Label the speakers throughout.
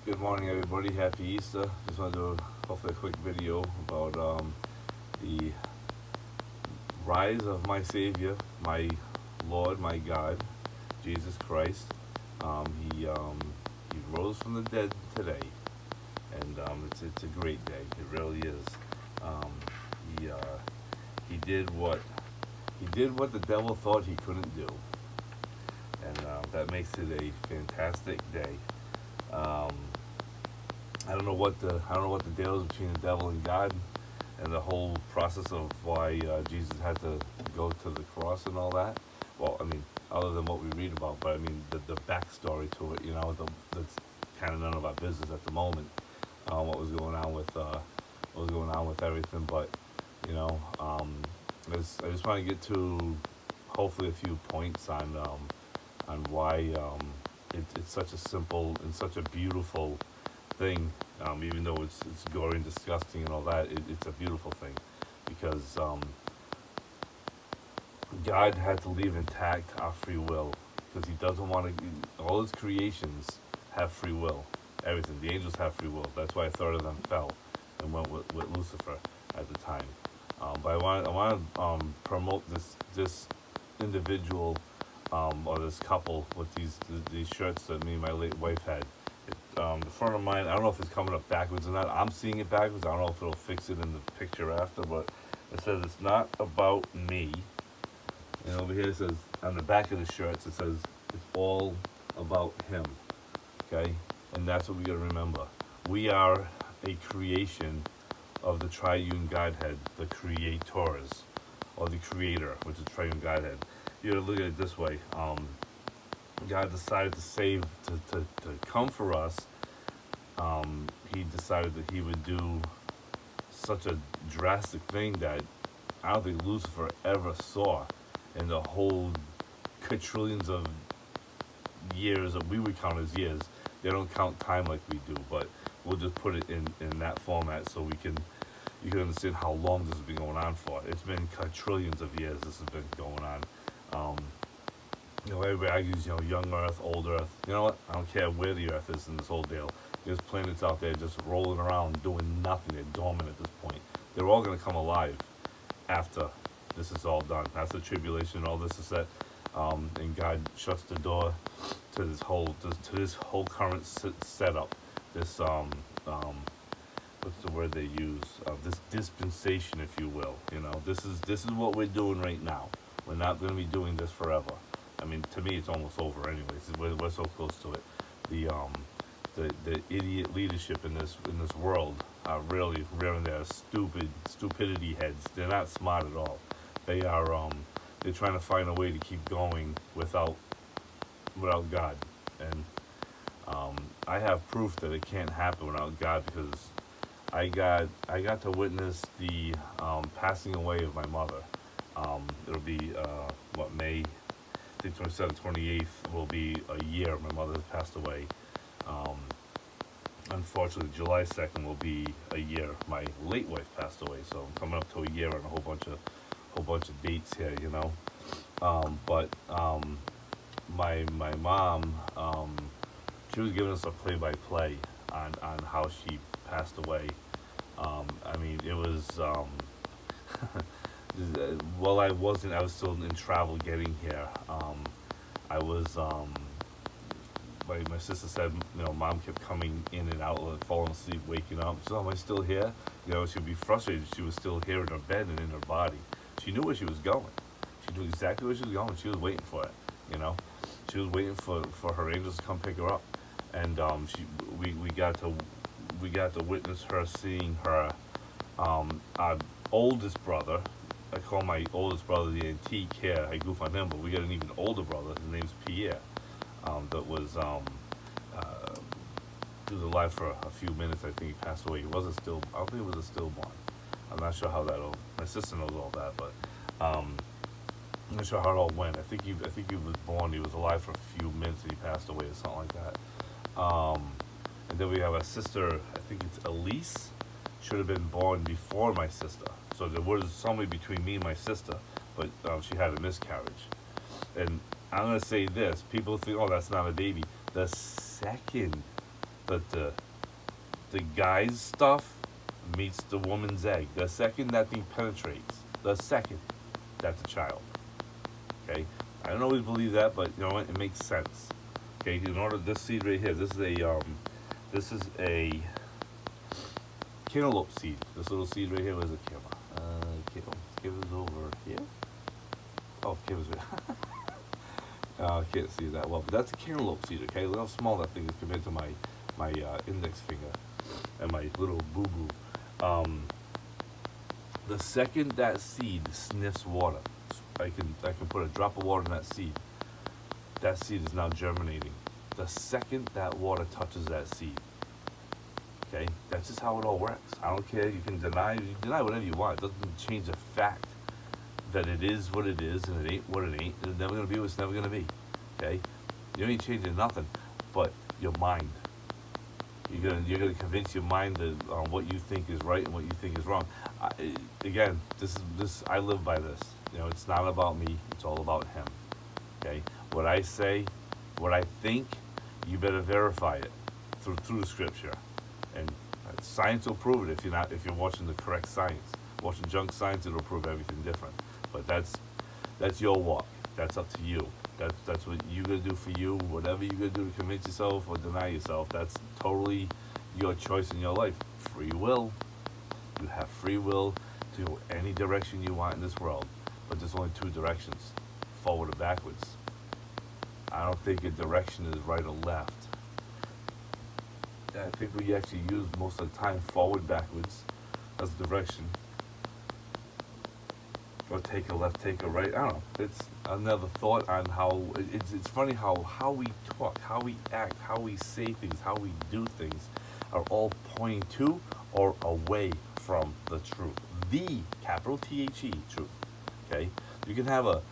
Speaker 1: Good morning, everybody. Happy Easter. Just want to do hopefully a quick video about the rise of my Savior, my Lord, my God, Jesus Christ. He rose from the dead today, and it's a great day. It really is. Um, he uh, he did what the devil thought he couldn't do, and that makes it a fantastic day. Um, I don't know what the deal is between the devil and God, and the whole process of why Jesus had to go to the cross and all that. Well, I mean, other than what we read about, but I mean the backstory to it. That's kind of none of our business at the moment. What was going on with everything, but you know, I just want to get to hopefully a few points on why it's such a simple and such a beautiful thing, even though it's gory and disgusting and all that. It's a beautiful thing because God had to leave intact our free will because He doesn't want to. All His creations have free will. Everything. The angels have free will. That's why a third of them fell and went with Lucifer at the time. But I want to promote this individual or this couple with these shirts that me and my late wife had. The front of mine, I don't know if it's coming up backwards or not. I'm seeing it backwards. I don't know if it'll fix it in the picture after, but it says it's not about me. And over here it says, on the back of the shirts, it says it's all about Him. Okay? And that's what we got to remember. We are a creation of the triune Godhead, the creators, or the creator, which is triune Godhead. You got to look at it this way. God decided to come for us. He decided that He would do such a drastic thing that I don't think Lucifer ever saw in the whole quadrillions of years that we would count as years. They don't count time like we do, but we'll just put it in that format so you can understand how long this has been going on for. It's been quadrillions of years this has been going on. Um, Everybody argues, young Earth, old Earth. You know what? I don't care where the Earth is in this whole deal. There's planets out there just rolling around doing nothing. They're dormant at this point. They're all going to come alive after this is all done. After the tribulation and all this is set, and God shuts the door to this whole current setup. This what's the word they use? This dispensation, if you will. This is what we're doing right now. We're not going to be doing this forever. I mean, to me, it's almost over. Anyways, we're so close to it. The idiot leadership in this world are really rearing their stupidity heads. They're not smart at all. They are they're trying to find a way to keep going without God. And I have proof that it can't happen without God because I got to witness the passing away of my mother. It'll be May. I think 27th, 28th will be a year my mother has passed away. Um, Unfortunately, July 2nd will be a year my late wife passed away. So I'm coming up to a year and a whole bunch of dates here, But my mom, she was giving us a play-by-play on how she passed away. I mean, it was well, I wasn't. I was still in travel getting here. I was. My sister said, mom kept coming in and out, like, falling asleep, waking up. So, am I still here? She'd be frustrated. She was still here in her bed and in her body. She knew where she was going. She knew exactly where she was going. She was waiting for it. She was waiting for her angels to come pick her up, and we got to witness her seeing her our oldest brother. I call my oldest brother the antique here. I goof on him, but we got an even older brother. His name's Pierre. That was he was alive for a few minutes. I think he passed away. He was a still. I don't think it was a stillborn. I'm not sure how that. My sister knows all that, but I'm not sure how it all went. I think he was born. He was alive for a few minutes and he passed away or something like that. And then we have a sister. I think it's Elise. Should have been born before my sister. So there was somebody between me and my sister, but she had a miscarriage. And I'm gonna say this: people think, "Oh, that's not a baby." The second that the guy's stuff meets the woman's egg. The second that thing penetrates, the second that's a child. Okay, I don't always believe that, but you know what? It makes sense. Okay, in order this seed right here, this is a cantaloupe seed. This little seed right here was a cantaloupe. Give us over here. Oh, give us. I can't see that well, but that's a cantaloupe seed. Okay, look how small that thing is compared to my index finger and my little boo boo. The second that seed sniffs water, I can put a drop of water in that seed. That seed is now germinating. The second that water touches that seed, okay, that's just how it all works. I don't care. You can deny whatever you want. It doesn't change the fact that it is what it is and it ain't what it ain't. It's never gonna be what it's never gonna be. Okay, you ain't changing nothing, but your mind. You're gonna convince your mind that what you think is right and what you think is wrong. Again, this I live by this. You know, it's not about me. It's all about him. Okay, what I say, what I think, you better verify it through the scripture, and science will prove it if you're watching the correct science. Watching junk science, it'll prove everything different. But that's your walk. That's up to you. That's what you gotta do for you. Whatever you gotta do to convince yourself or deny yourself, that's totally your choice in your life. Free will. You have free will to go any direction you want in this world. But there's only two directions, forward or backwards. I don't think a direction is right or left. I think we actually use most of the time forward, backwards as a direction. Or take a left, take a right. I don't know. It's another thought on how it's funny how we talk, how we act, how we say things, how we do things are all pointing to or away from the truth. The capital THE truth. Okay? You can have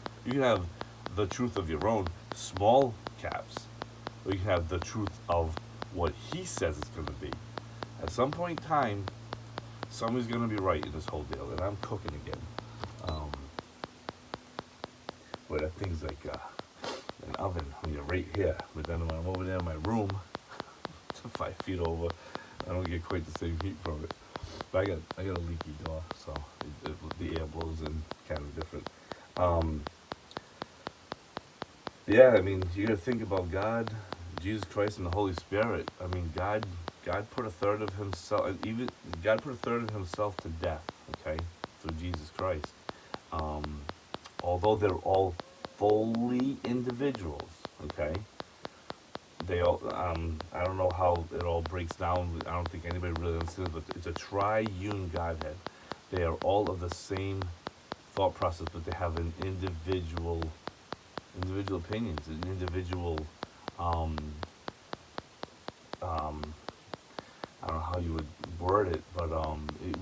Speaker 1: the truth of your own, small caps, or you can have the truth of what he says it's gonna be. At some point in time, somebody's gonna be right in this whole deal, and I'm cooking again. But that thing's like an oven when you're right here. But then when I'm over there in my room, 5 feet over, I don't get quite the same heat from it. But I got a leaky door, so the air blows in kind of different. Yeah, I mean, you got to think about God, Jesus Christ, and the Holy Spirit. I mean, God put a third of himself, and even God put a third of himself to death. Okay, through Jesus Christ. Although they're all fully individuals, okay, they all, I don't know how it all breaks down. I don't think anybody really understands, but it's a triune Godhead. They are all of the same thought process, but they have an individual opinions, an individual, I don't know how you would word it, but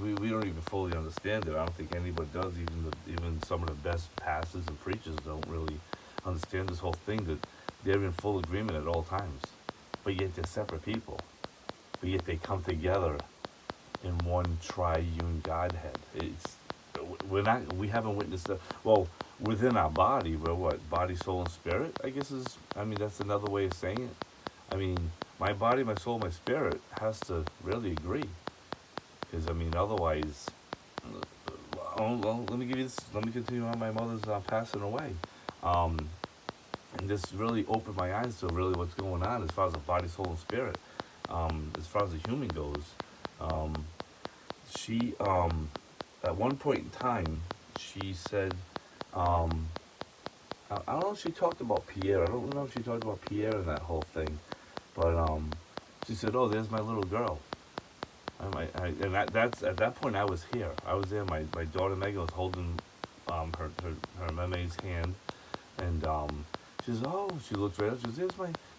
Speaker 1: we don't even fully understand it. I don't think anybody does. Even some of the best pastors and preachers don't really understand this whole thing, that they're in full agreement at all times, but yet they're separate people. But yet they come together in one triune Godhead. We haven't witnessed that. Well, within our body, we're what? Body, soul, and spirit, I guess that's another way of saying it. I mean, my body, my soul, my spirit has to really agree. Because, otherwise, well, let me give you this, let me continue on my mother's passing away. And this really opened my eyes to really what's going on as far as the body, soul, and spirit. As far as the human goes, she, at one point in time, she said, I don't know if she talked about Pierre. I don't know if she talked about Pierre in that whole thing. But she said, "Oh, there's my little girl." That's at that point I was here. I was there. My daughter Megan was holding her meme's hand, and she says, "Oh," she looked right up. She says,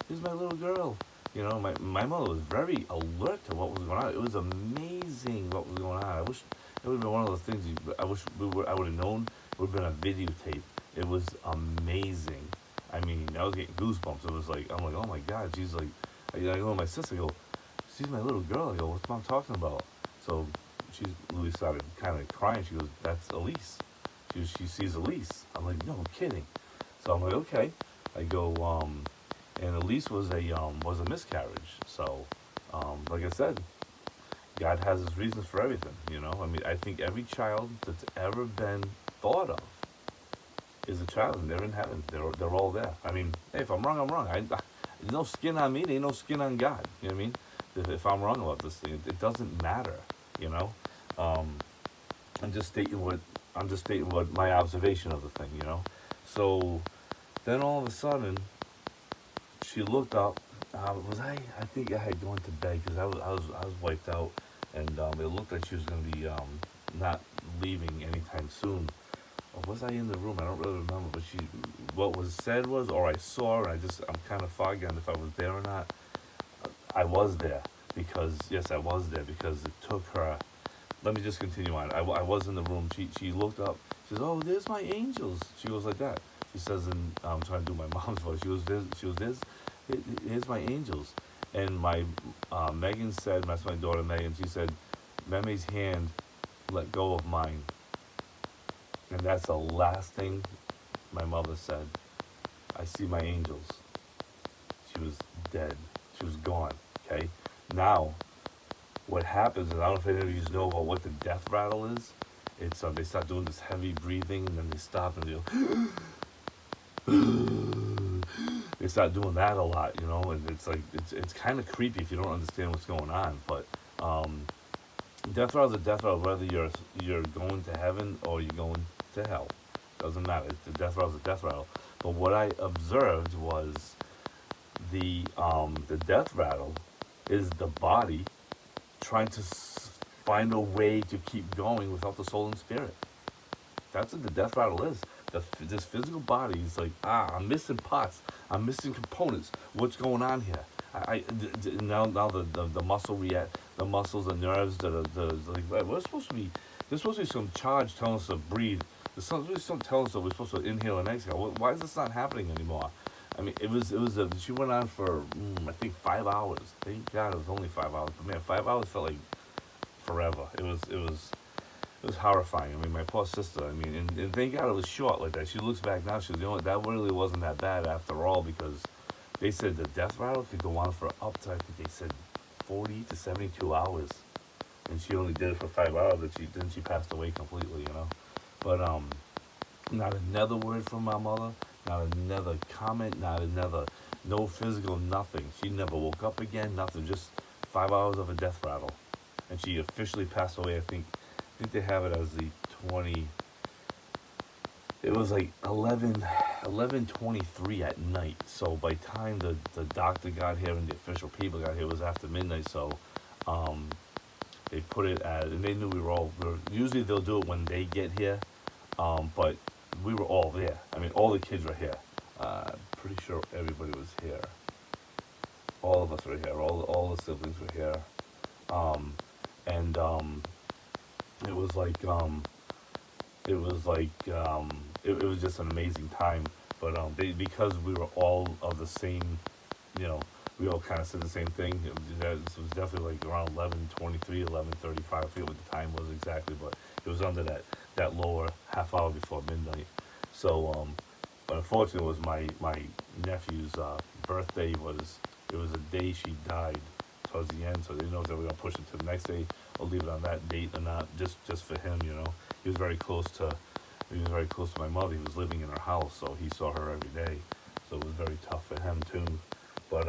Speaker 1: "Here's my little girl." You know, my mother was very alert to what was going on. It was amazing what was going on. I wish it would have been one of those things. I wish I would have known. It would have been a videotape. It was amazing. I mean, I was getting goosebumps. It was like, I'm like, oh my God. She's like, I go to my sister, I go, she's my little girl. I go, what's Mom talking about? So Louise started kind of crying. She goes, that's Elise. She sees Elise. I'm like, no, I'm kidding. So I'm like, okay. I go, and Elise was a miscarriage. So Like I said, God has his reasons for everything, you know? I mean, I think every child that's ever been thought of is a child, and they're in heaven. They're all there. I mean, hey, if I'm wrong, I'm wrong. There's no skin on me. There ain't no skin on God. You know what I mean? If I'm wrong about this thing, it doesn't matter. You know, um, I'm just stating what my observation of the thing. You know, so then all of a sudden she looked up. Was I? I think I had gone to bed because I was wiped out, and it looked like she was going to be not leaving anytime soon. Or was I in the room? I don't really remember. But what was said was, or I saw, and I'm kind of foggy on if I was there or not. I was there because yes, I was there because it took her. Let me just continue on. I was in the room. She looked up. She says, "Oh, there's my angels." She goes like that. She says, and I'm trying to do my mom's voice. Here's my angels. And my Megan said, that's my daughter Megan. She said, Meme's hand let go of mine. And that's the last thing my mother said. I see my angels. She was dead. She was gone. Okay. Now, what happens is I don't know if any of you know about what the death rattle is. It's they start doing this heavy breathing and then they stop and they start doing that a lot, you know. And it's like it's kind of creepy if you don't understand what's going on. But death rattle is a death rattle whether you're going to heaven or you're going to hell. Doesn't matter. The death rattle is a death rattle. But what I observed was the death rattle is the body trying to find a way to keep going without the soul and spirit. That's what the death rattle is. This physical body is like, I'm missing parts. I'm missing components. What's going on here? Now the muscle react, the muscles, the nerves, like we're supposed to be. There's supposed to be some charge telling us to breathe. There's some telling us that we're supposed to inhale and exhale. Why is this not happening anymore? I mean, she went on for I think 5 hours. Thank God it was only 5 hours. But man, 5 hours felt like forever. It was horrifying. I mean, my poor sister. I mean, and thank God it was short like that. She looks back now. She's that really wasn't that bad after all because they said the death rattle could go on for up to I think they said 40 to 72 hours, and she only did it for 5 hours. And she passed away completely. You know, but not another word from my mother. Not another comment. Not another. No physical. Nothing. She never woke up again. Nothing. Just 5 hours of a death rattle, and she officially passed away. I think they have it as the 20. It was like 11:23 at night. So by the time the doctor got here and the official people got here, it was after midnight. So um, they put it as, and they knew usually they'll do it when they get here. But we were all there. I mean, all the kids were here. Pretty sure everybody was here. All of us were here. All the siblings were here. And it was like it was just an amazing time. But because we were all of the same, you know, we all kind of said the same thing. It was definitely like around 11:23, 11:35. I forget what the time was exactly, but it was under that lower half hour before midnight. So, but unfortunately, it was my nephew's birthday. It was the day she died towards the end, so they didn't know if they were gonna push it to the next day or leave it on that date or not. Just for him, you know, he was very close to my mother. He was living in her house, so he saw her every day. So it was very tough for him too. But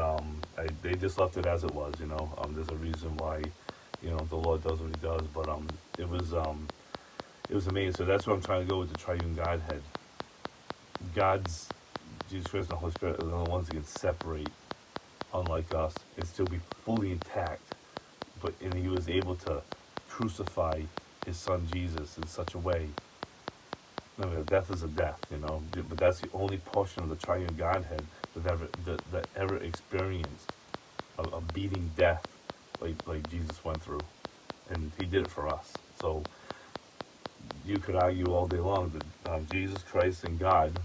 Speaker 1: they just left it as it was, you know. There's a reason why, you know, the Lord does what He does. But it was amazing. So that's what I'm trying to go with the Triune Godhead. God's Jesus Christ and the Holy Spirit are the only ones that can separate, unlike us, and still be fully intact. And He was able to crucify His Son Jesus in such a way. I mean, death is a death, you know. But that's the only portion of the Triune Godhead that ever experienced a beating death like Jesus went through, and He did it for us. So you could argue all day long that Jesus Christ and God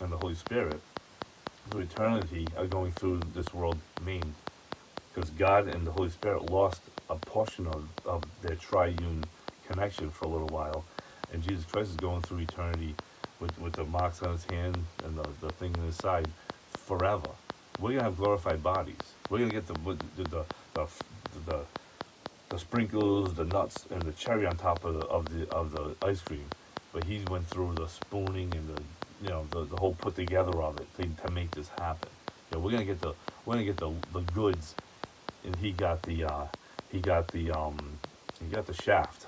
Speaker 1: and the Holy Spirit through eternity are going through this world maimed, because God and the Holy Spirit lost a portion of their triune connection for a little while, and Jesus Christ is going through eternity with the marks on His hand and the thing in His side forever. We're gonna have glorified bodies. We're gonna get the sprinkles, the nuts, and the cherry on top of the ice cream, but he went through the spooning and the whole put together of it to make this happen. We're gonna get the goods, and he got the shaft,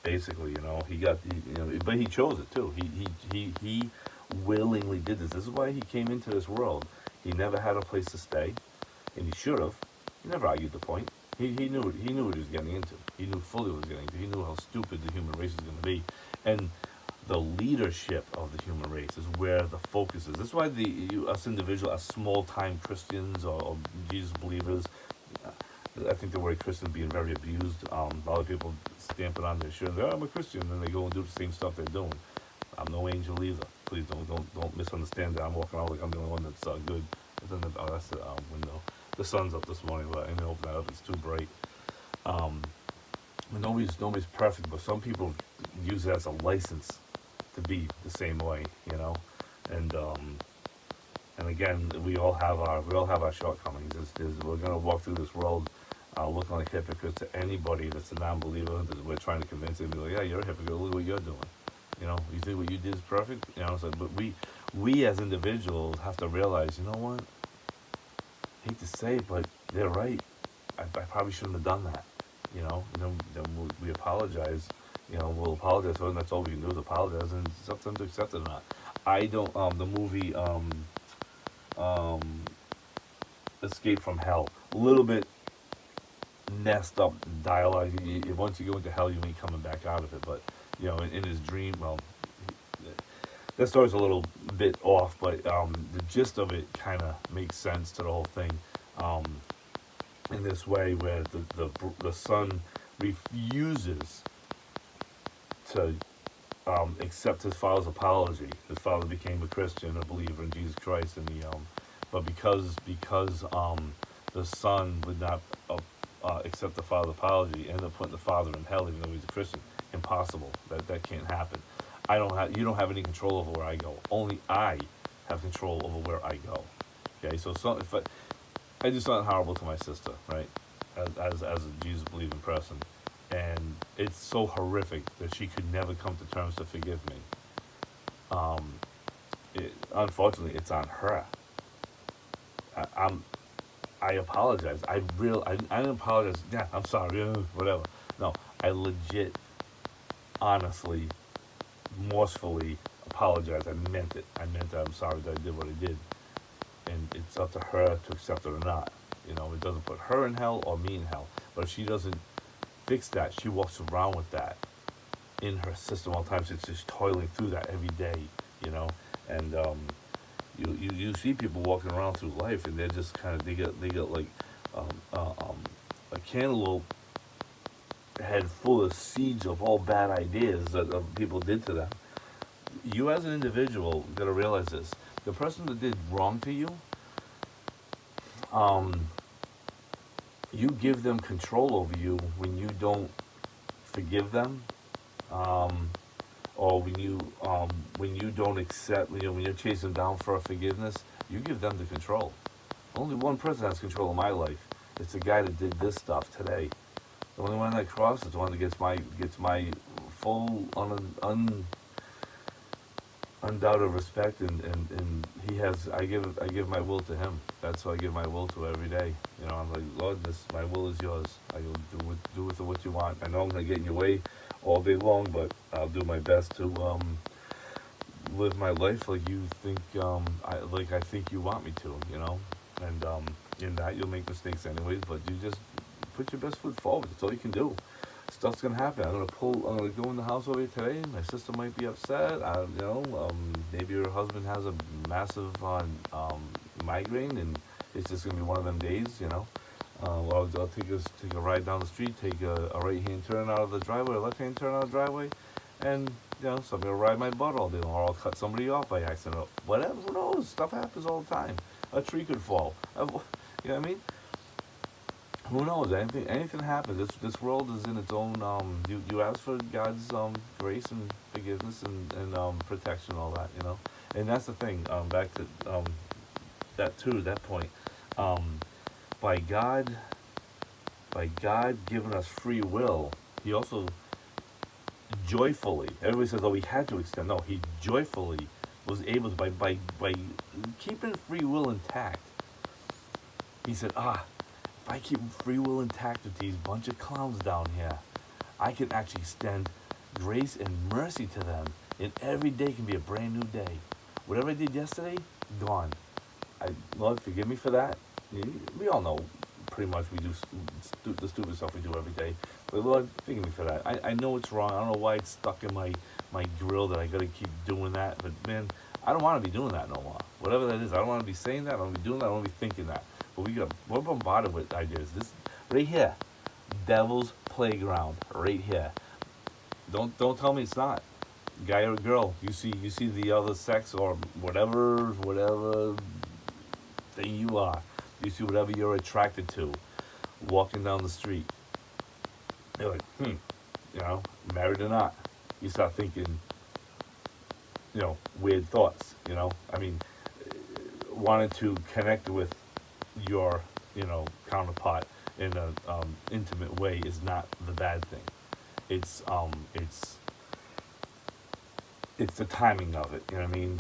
Speaker 1: basically. He got the but he chose it too. He willingly did this. This is why he came into this world. He never had a place to stay, and he should have. He never argued the point. He knew what he was getting into. He knew fully what he was getting into. He knew how stupid the human race is going to be, and the leadership of the human race is where the focus is. That's why us individuals, as small-time Christians or Jesus believers, I think the word Christian being very abused. A lot of people stamp it on their shirt. Oh, I'm a Christian, and they go and do the same stuff they're doing. I'm no angel either. Please don't misunderstand that. I'm walking around like I'm the only one that's good. That's the window. The sun's up this morning, but I'm gonna open that up. It's too bright. Nobody's perfect, but some people use it as a license to be the same way, And again, we all have our shortcomings. We're gonna walk through this world looking like hypocrites to anybody that's a non-believer. That we're trying to convince them, be like, yeah, you're a hypocrite. Look what you're doing. You think what you did is perfect. But we as individuals have to realize, you know what? I hate to say it, but they're right. I probably shouldn't have done that. We apologize. We'll apologize for it, and that's all we can do is apologize, and it's up to them to accept it or not. I don't. The movie Escape from Hell, a little bit messed up dialogue. Once you go into hell, you ain't coming back out of it. But in his dream, well, that story's a little bit off, but the gist of it kind of makes sense to the whole thing. In this way, where the son refuses to accept his father's apology. His father became a Christian, a believer in Jesus Christ, and but because the son would not accept the father's apology, ended up putting the father in hell, even though he's a Christian. Impossible. That can't happen. You don't have any control over where I go. Only I have control over where I go. Okay, so if I do something horrible to my sister, right, as a Jesus believing person, and it's so horrific that she could never come to terms to forgive me. Unfortunately, it's on her. I apologize. I didn't apologize. Yeah, I'm sorry. Whatever. No, I legit, honestly, forcefully apologize. I meant it. I'm sorry that I did what I did. And it's up to her to accept it or not. It doesn't put her in hell or me in hell. But if she doesn't fix that, she walks around with that in her system all the time. So it's just toiling through that every day, And you see people walking around through life, and they're just kind of they get like a cantaloupe head full of seeds of all bad ideas that people did to them. You as an individual got to realize this: the person that did wrong to you, you give them control over you when you don't forgive them, or when you don't accept, when you're chasing down for forgiveness, you give them the control. Only one person has control of my life. It's the guy that did this stuff today. The only one that crosses is the one that gets my full undoubted respect, and he has. I give my will to him. That's who I give my will to every day. I'm like, Lord, my will is yours. I will do with it what you want. I know I'm gonna get in your way all day long, but I'll do my best to live my life like you think I think you want me to. And in that you'll make mistakes anyways, but you just put your best foot forward. That's all you can do. Stuff's gonna happen. I'm gonna go in the house over here today. My sister might be upset. Maybe her husband has a massive migraine, and it's just gonna be one of them days. I'll take a ride down the street, take a right hand turn out of the driveway, a left hand turn out of the driveway, and so I'm gonna ride my butt all day long, or I'll cut somebody off by accident. Whatever, who knows? Stuff happens all the time. A tree could fall. You know what I mean? Who knows? Anything happens. This world is in its own. You ask for God's grace and forgiveness and protection, all that. And that's the thing. Back to that point. By God by God giving us free will, he also joyfully, everybody says, oh, he had to extend. No, he joyfully was able to, by keeping free will intact. He said, if I keep free will intact with these bunch of clowns down here, I can actually extend grace and mercy to them. And every day can be a brand new day. Whatever I did yesterday, gone. Lord, forgive me for that. We all know pretty much we do the stupid stuff we do every day. But Lord, forgive me for that. I know it's wrong. I don't know why it's stuck in my grill that I got to keep doing that. But man, I don't want to be doing that no more. Whatever that is, I don't want to be saying that. I don't want to be doing that. I don't want to be thinking that. But we're bombarded with ideas. This right here, devil's playground, right here. Don't tell me it's not. Guy or girl, you see the other sex or whatever thing you are. You see whatever you're attracted to, walking down the street. You're like, married or not. You start thinking, weird thoughts. I mean, wanting to connect with your, counterpart in an intimate way is not the bad thing. It's the timing of it. You know what I mean?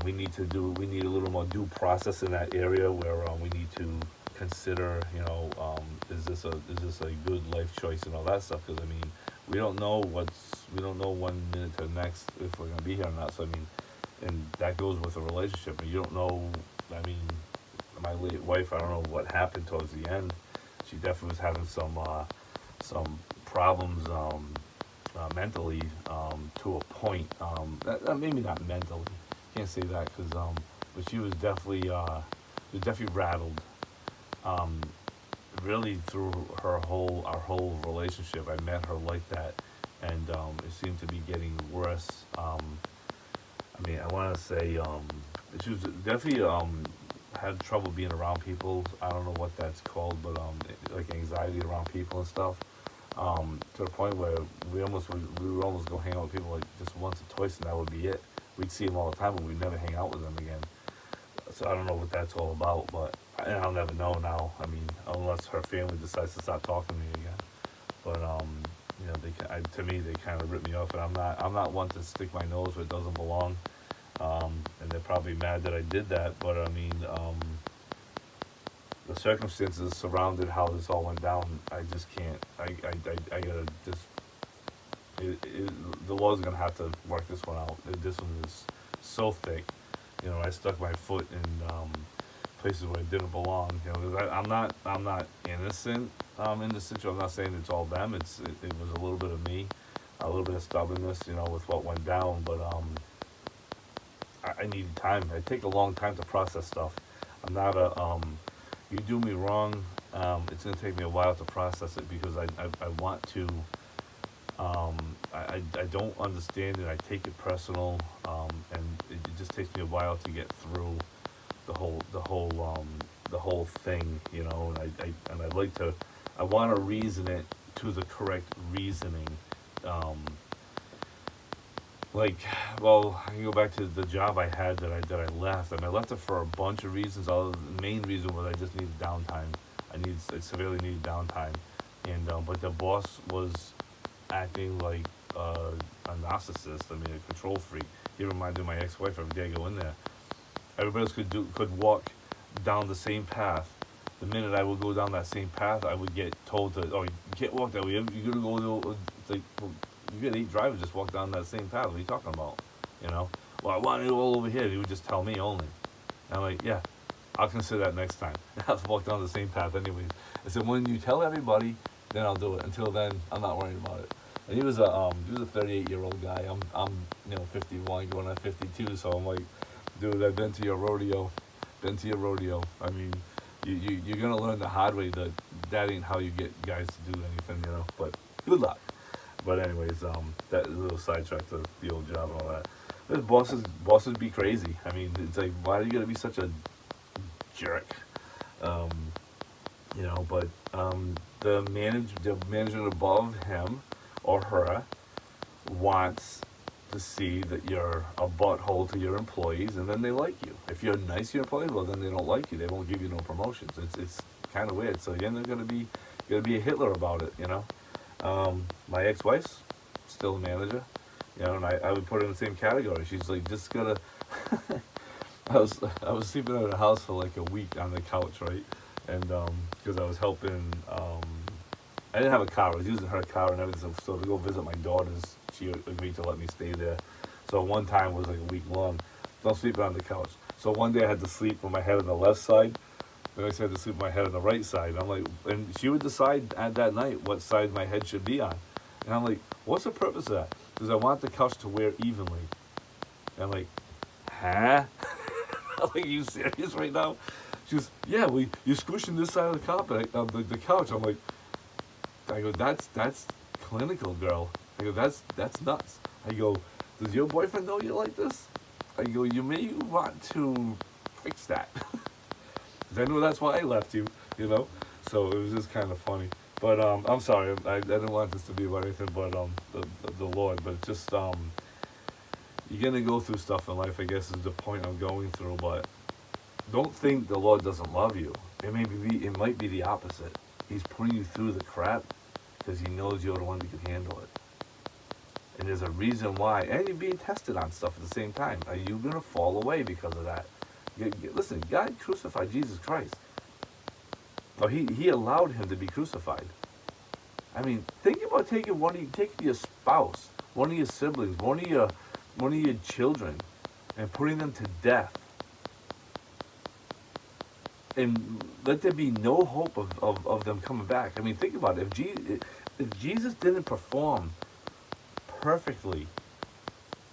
Speaker 1: We need a little more due process in that area where we need to consider, is this a good life choice and all that stuff? Because I mean, we don't know 1 minute to the next if we're gonna be here or not. So I mean, and that goes with a relationship. And you don't know. I mean, my late wife, I don't know what happened towards the end. She definitely was having some problems. Mentally, to a point, maybe not mentally, can't say that because but she was definitely rattled, really through our whole relationship. I met her like that, and it seemed to be getting worse. I mean, I want to say she was definitely had trouble being around people. I don't know what that's called, but like anxiety around people and stuff. To the point where we would almost go hang out with people like just once or twice, and that would be it. We'd see them all the time, but we'd never hang out with them again. So I don't know what that's all about, but I'll never know now. I mean, unless her family decides to start talking to me again. But to me, they kind of rip me off, and I'm not one to stick my nose where it doesn't belong. And they're probably mad that I did that, but I mean, the circumstances surrounded how this all went down, I just can't. I gotta just. The Lord's gonna have to work this one out. This one is so thick. I stuck my foot in places where it didn't belong. Because I'm not innocent in this situation. I'm not saying it's all them. It was a little bit of me, a little bit of stubbornness, with what went down. But I needed time. I take a long time to process stuff. I'm not a you do me wrong, it's going to take me a while to process it because I want to, I don't understand it, I take it personal, and it just takes me a while to get through the whole thing, and I want to reason it to the correct reasoning. I can go back to the job I had that I left. I left it for a bunch of reasons. The main reason was I just needed downtime. I severely needed downtime, and but the boss was acting like a narcissist. I mean, a control freak. He reminded me of my ex-wife every day I go in there. Everybody else could walk down the same path. The minute I would go down that same path, I would get told to, you can't walk that way. You're gonna go. It's like, well, you get 8 drivers just walk down that same path. What are you talking about? Well, I want to go all over here. He would just tell me only. And I'm like, yeah, I'll consider that next time. I have to walk down the same path anyways. I said, when you tell everybody, then I'll do it. Until then, I'm not worrying about it. And he was a 38-year-old guy. I'm 51 going on 52. So I'm like, dude, I've been to your rodeo. I mean, you're gonna learn the hard way that ain't how you get guys to do anything, But good luck. But anyways, that is a little sidetrack to the old job and all that. But bosses be crazy. I mean, it's like, why are you gonna be such a jerk? But the management above him or her wants to see that you're a butthole to your employees, and then they like you. If you're nice to your employees, well, then they don't like you. They won't give you no promotions. It's kind of weird. So you're either gonna be Gotta be a Hitler about it, you know. My ex-wife's still a manager, you know, and I would put her in the same category. She's like, just gotta. I was sleeping at her house for like a week on the couch, right? And because I was helping, I didn't have a car. I was using her car and everything. So to go visit my daughters, she agreed to let me stay there. So one time was like a week long. So I'm sleeping on the couch. So one day I had to sleep with my head on the left side. The next day I had to sleep with my head on the right side. I'm like, and she would decide at that night what side my head should be on. And I'm like, what's the purpose of that? Because I want the couch to wear evenly. And I'm like, huh? I'm like, are you serious right now? She goes, yeah, well, you're squishing this side of the carpet, of the couch. I'm like, I go, that's clinical, girl. I go, that's nuts. I go, does your boyfriend know you like this? I go, you may want to fix that. 'Cause I know that's why I left you, you know? So it was just kind of funny. But I'm sorry, I didn't want this to be about anything but the Lord. But just you're gonna go through stuff in life, I guess is the point I'm going through. But don't think the Lord doesn't love you. It might be the opposite. He's putting you through the crap because he knows you're the one that can handle it. And there's a reason why. And you're being tested on stuff at the same time. Are you going to fall away because of that? Listen, God crucified Jesus Christ. Or he allowed him to be crucified. I mean, think about taking your spouse, one of your siblings, one of your children, and putting them to death. And let there be no hope of them coming back. I mean, think about it. If Jesus didn't perform perfectly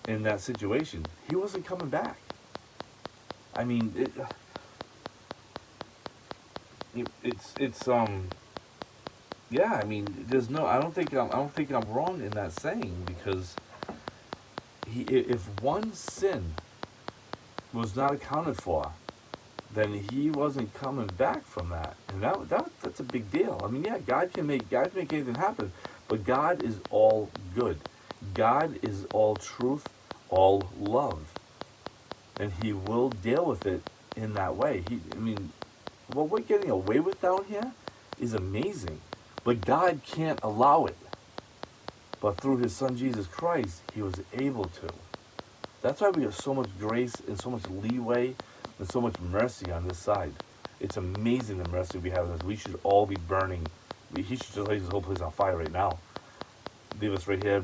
Speaker 1: in that situation, he wasn't coming back. I mean, it's yeah. I mean, there's no. I don't think I'm wrong in that saying because if one sin was not accounted for, then he wasn't coming back from that, and that's a big deal. I mean, yeah, God can make anything happen, but God is all good. God is all truth, all love, and He will deal with it in that way. I mean, what we're getting away with down here is amazing, but God can't allow it. But through His Son Jesus Christ, He was able to. That's why we have so much grace and so much leeway and so much mercy on this side. It's amazing the mercy we have. We should all be burning. He should just light this whole place on fire right now. Leave us right here,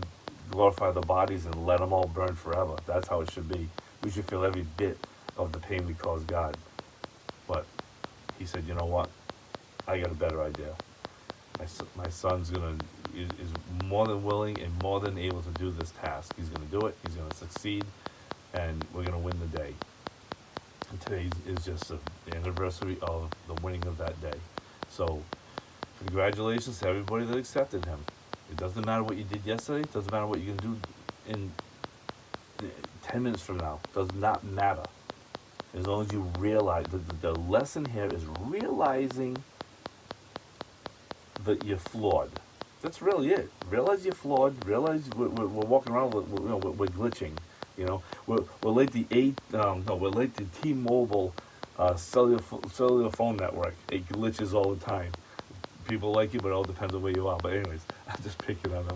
Speaker 1: glorify the bodies, and let them all burn forever. That's how it should be. We should feel every bit of the pain we cause God. But He said, you know what? I got a better idea. My son's is more than willing and more than able to do this task. He's gonna do it. He's gonna succeed, and we're gonna win the day. And today is just the anniversary of the winning of that day. So, congratulations to everybody that accepted Him. It doesn't matter what you did yesterday. It doesn't matter what you can do in 10 minutes from now. It does not matter. As long as you realize, the lesson here is realizing that you're flawed. That's really it. Realize you're flawed. Realize we're walking around we're glitching. You know, we're like we're like the T-Mobile cellular phone network. It glitches all the time. People like it, but it all depends on where you are. But anyways, I'm just picking on that.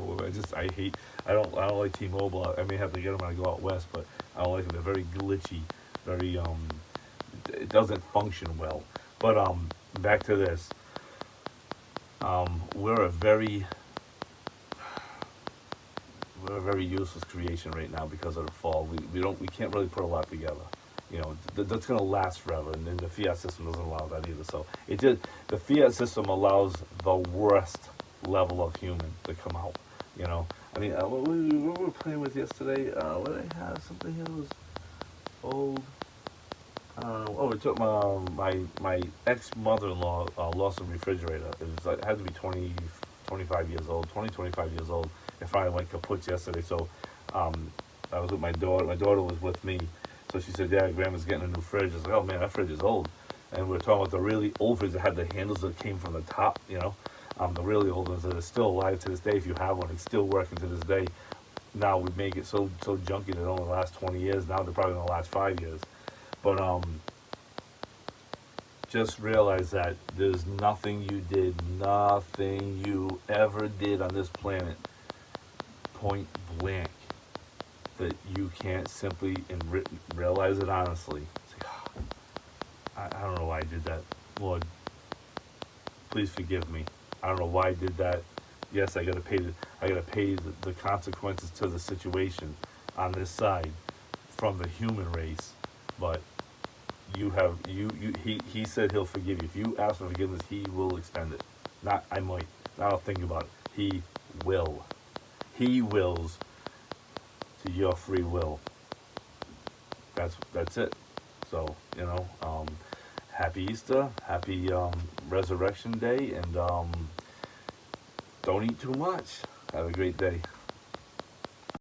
Speaker 1: I don't like T-Mobile. I may have to get them when I go out west, but I don't like them. They're very glitchy. Very it doesn't function well. But back to this. We're a very useless creation right now because of the fall. We can't really put a lot together. You know, that's going to last forever, and then the fiat system doesn't allow that either. So the fiat system allows the worst level of human to come out. You know, I mean, what we were playing with yesterday. What did I have? Something here was old. We took my ex mother-in-law lost a refrigerator. It had to be 25 years old. It finally went kaput yesterday. So I was with my daughter. My daughter was with me. So she said, "Yeah, Grandma's getting a new fridge." I was like, "Oh man, that fridge is old." And we were talking about the really old fridge that had the handles that came from the top. You know, the really old ones that are still alive to this day. If you have one, it's still working to this day. Now we make it so junky that it only lasts 20 years. Now they're probably gonna last 5 years. But just realize that there's nothing you did, nothing you ever did on this planet, point blank, that you can't simply and realize it honestly. It's like, "Oh, I don't know why I did that. Lord, please forgive me. I don't know why I did that. Yes, I gotta pay the consequences to the situation on this side from the human race, but he said he'll forgive you. If you ask for forgiveness, he will extend it. Not I might. Not I'll think about it. He will. He wills to your free will. That's it. So, happy Easter, happy Resurrection Day, and don't eat too much. Have a great day.